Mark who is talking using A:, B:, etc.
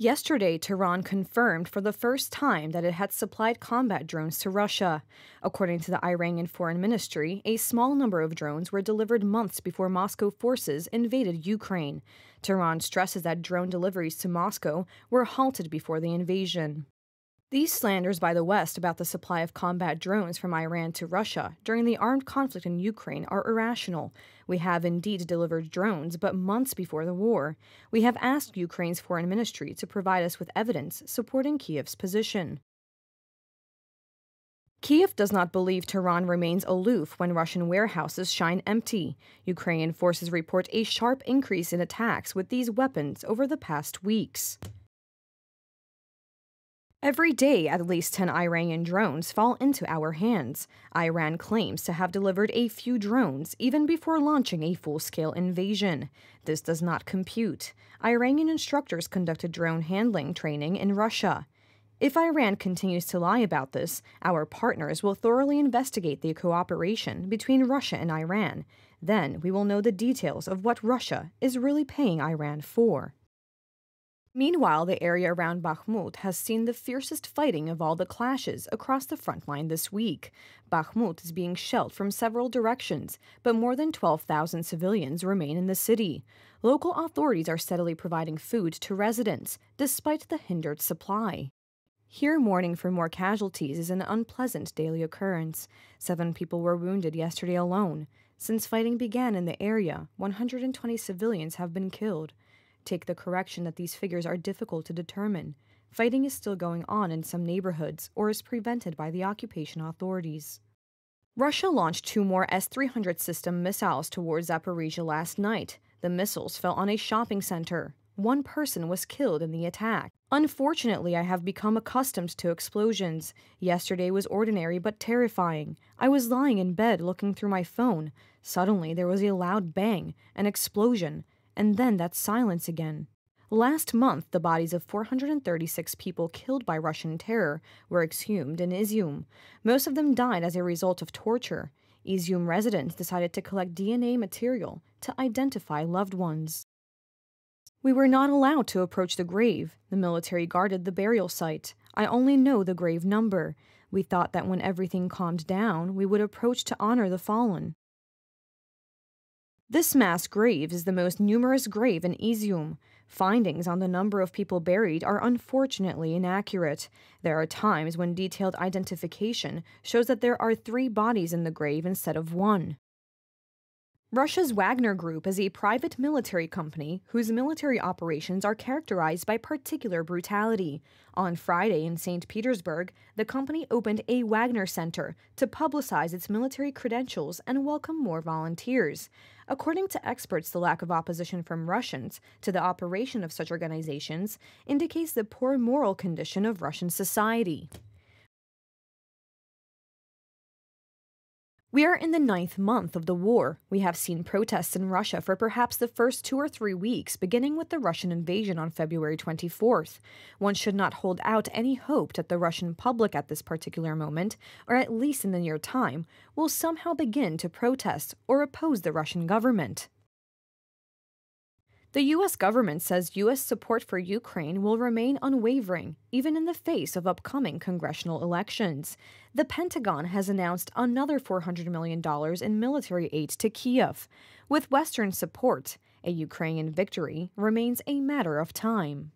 A: Yesterday, Tehran confirmed for the first time that it had supplied combat drones to Russia. According to the Iranian Foreign Ministry, a small number of drones were delivered months before Moscow forces invaded Ukraine. Tehran stresses that drone deliveries to Moscow were halted before the invasion. These slanders by the West about the supply of combat drones from Iran to Russia during the armed conflict in Ukraine are irrational. We have indeed delivered drones, but months before the war. We have asked Ukraine's foreign ministry to provide us with evidence supporting Kiev's position. Kiev does not believe Tehran remains aloof when Russian warehouses shine empty. Ukrainian forces report a sharp increase in attacks with these weapons over the past weeks. Every day, at least 10 Iranian drones fall into our hands. Iran claims to have delivered a few drones even before launching a full-scale invasion. This does not compute. Iranian instructors conducted drone handling training in Russia. If Iran continues to lie about this, our partners will thoroughly investigate the cooperation between Russia and Iran. Then we will know the details of what Russia is really paying Iran for. Meanwhile, the area around Bakhmut has seen the fiercest fighting of all the clashes across the front line this week. Bakhmut is being shelled from several directions, but more than 12,000 civilians remain in the city. Local authorities are steadily providing food to residents, despite the hindered supply. Here, mourning for more casualties is an unpleasant daily occurrence. 7 people were wounded yesterday alone. Since fighting began in the area, 120 civilians have been killed. Take the correction that these figures are difficult to determine. Fighting is still going on in some neighborhoods or is prevented by the occupation authorities. Russia launched 2 more S-300 system missiles towards Zaporizhia last night. The missiles fell on a shopping center. 1 person was killed in the attack. Unfortunately, I have become accustomed to explosions. Yesterday was ordinary but terrifying. I was lying in bed looking through my phone. Suddenly, there was a loud bang, an explosion, and then that silence again. Last month, the bodies of 436 people killed by Russian terror were exhumed in Izium. Most of them died as a result of torture. Izium residents decided to collect DNA material to identify loved ones. We were not allowed to approach the grave. The military guarded the burial site. I only know the grave number. We thought that when everything calmed down, we would approach to honor the fallen. This mass grave is the most numerous grave in Izium. Findings on the number of people buried are unfortunately inaccurate. There are times when detailed identification shows that there are 3 bodies in the grave instead of 1. Russia's Wagner Group is a private military company whose military operations are characterized by particular brutality. On Friday in St. Petersburg, the company opened a Wagner Center to publicize its military credentials and welcome more volunteers. According to experts, the lack of opposition from Russians to the operation of such organizations indicates the poor moral condition of Russian society. We are in the 9th month of the war. We have seen protests in Russia for perhaps the first 2 or 3 weeks, beginning with the Russian invasion on February 24th. One should not hold out any hope that the Russian public at this particular moment, or at least in the near time, will somehow begin to protest or oppose the Russian government. The U.S. government says U.S. support for Ukraine will remain unwavering, even in the face of upcoming congressional elections. The Pentagon has announced another $400 million in military aid to Kiev. With Western support, a Ukrainian victory remains a matter of time.